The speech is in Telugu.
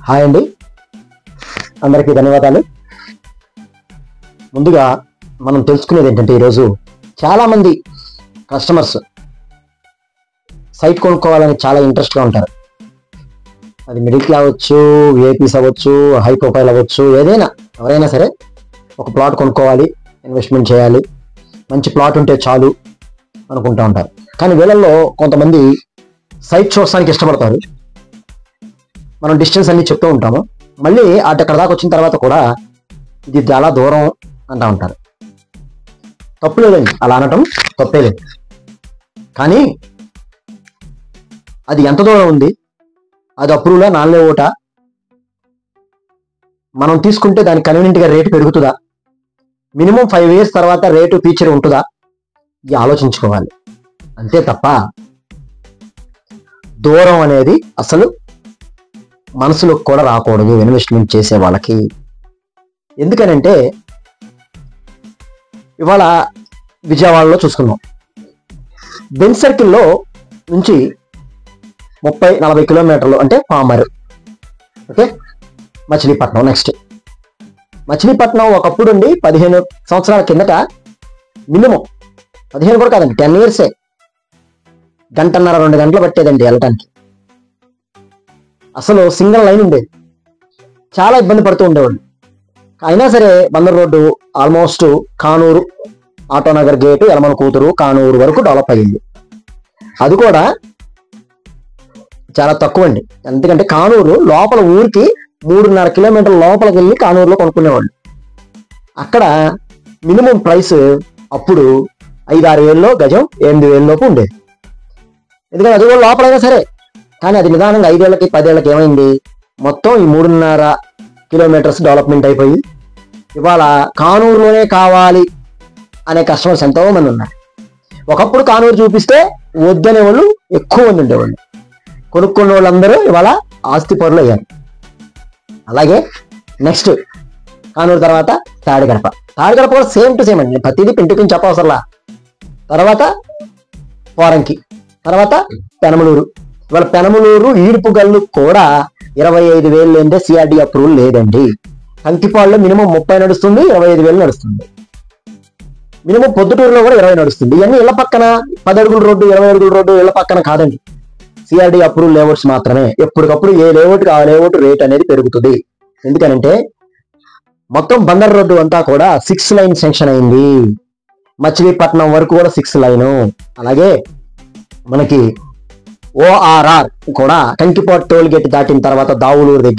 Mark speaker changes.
Speaker 1: హాయ్ అండి, అందరికీ ధన్యవాదాలు. ముందుగా మనం తెలుసుకునేది ఏంటంటే, ఈరోజు చాలామంది కస్టమర్స్ సైట్ కొనుక్కోవాలని చాలా ఇంట్రెస్ట్గా ఉంటారు. అది మిడిల్ క్లాస్ అవ్వచ్చు, విఐపీస్ అవ్వచ్చు, హై ప్రొఫైల్ అవ్వచ్చు, ఏదైనా ఎవరైనా సరే ఒక ప్లాట్ కొనుక్కోవాలి, ఇన్వెస్ట్మెంట్ చేయాలి, మంచి ప్లాట్ ఉంటే చాలు అనుకుంటూ ఉంటారు. కానీ వీళ్ళల్లో కొంతమంది సైట్ చూడడానికి ఇష్టపడతారు. మనం డిస్టెన్స్ అన్ని చెప్తూ ఉంటాము, మళ్ళీ అక్కడ దాకా వచ్చిన తర్వాత కూడా ఇది చాలా దూరం అంటూ ఉంటారు. తప్పు లేదండి, అలా అనటం తప్పే లేదు. కానీ అది ఎంత దూరం ఉంది, అది అప్రూవ్లా నాలుగే ఓటా, మనం తీసుకుంటే దానికి కన్వీనియంట్గా రేటు పెరుగుతుందా, మినిమం 5 years తర్వాత రేటు ఫీచర్ ఉంటుందా, ఇది ఆలోచించుకోవాలి. అంతే తప్ప దూరం అనేది అసలు మనసులోకి కూడా రాకూడదు ఇన్వెస్ట్మెంట్ చేసే వాళ్ళకి. ఎందుకనంటే ఇవాళ విజయవాడలో చూసుకున్నాం, బెంజ్ సర్కిల్లో నుంచి 30-40 కిలోమీటర్లు అంటే పామర్, ఓకే, మచిలీపట్నం. నెక్స్ట్ మచిలీపట్నం ఒకప్పుడు 15 సంవత్సరాల కిందట మినిమం 15 కూడా కాదండి, 10 years, 1.5-2 గంటలు పట్టేదండి వెళ్ళటానికి. అసలు సింగిల్ లైన్ ఉండేది, చాలా ఇబ్బంది పడుతూ ఉండేవాళ్ళు. అయినా సరే Bandar road almost Kanuru, Autonagar gate, Yanamalakuduru, Kanuru వరకు డెవలప్ అయ్యింది. అది కూడా చాలా తక్కువ అండి. ఎందుకంటే కానూరు లోపల ఊరికి 3.5 కిలోమీటర్ల లోపలికి వెళ్ళి కానూరులో కొనుక్కునేవాళ్ళు. అక్కడ మినిమం ప్రైస్ అప్పుడు 5-6 వేలలో గజం 8 వేల లోపు ఉండేది. ఎందుకంటే అది కూడా లోపలైనా సరే, కానీ అది నిదానంగా 5 ఏళ్ళకి 10 ఏళ్ళకి ఏమైంది, మొత్తం ఈ 3.5 కిలోమీటర్స్ డెవలప్మెంట్ అయిపోయి ఇవాళ కానూరులోనే కావాలి అనే కస్టమర్స్ ఎంతో మంది ఉన్నారు. ఒకప్పుడు కానూరు చూపిస్తే వద్దనే వాళ్ళు ఎక్కువ మంది ఉండేవాళ్ళు. కొనుక్కున్న వాళ్ళందరూ ఇవాళ ఆస్తి పరులు అయ్యారు. అలాగే నెక్స్ట్ కానూరు తర్వాత తాడిగడప కూడా సేమ్ టు సేమ్ అండి, ప్రతిదీ పింటుకుని చెప్పవసరలా. తర్వాత పోరంకి, తర్వాత పెనమలూరు. ఇవాళ పెనమలూరు ఈడుపుగల్లు కూడా 25,000 లేదంటే సిఆర్డి అప్రూవల్ లేదండి. కంకిపాడులో మినిమం 30 నడుస్తుంది, 25,000 నడుస్తుంది. మినిమం పొద్దుటూరులో కూడా 20 నడుస్తుంది. ఇవన్నీ ఇళ్ల పక్కన 10 అడుగుల రోడ్డు, 20 అడుగుల రోడ్డు ఇళ్ల పక్కన కాదండి, సిఆర్డి అప్రూవల్ లేఅవుట్స్ మాత్రమే. ఎప్పటికప్పుడు ఏ లేఅవుట్ ఆ లేఅవుట్ రేట్ అనేది పెరుగుతుంది. ఎందుకనంటే మొత్తం బందర్ రోడ్డు అంతా కూడా 6 లైన్ శాంక్షన్ అయింది. మచిలీపట్నం వరకు కూడా 6 లైను. అలాగే మనకి ORR కూడా కంకిపాడు టోల్ గేట్ దాటిన తర్వాత దావులూరు దగ్గర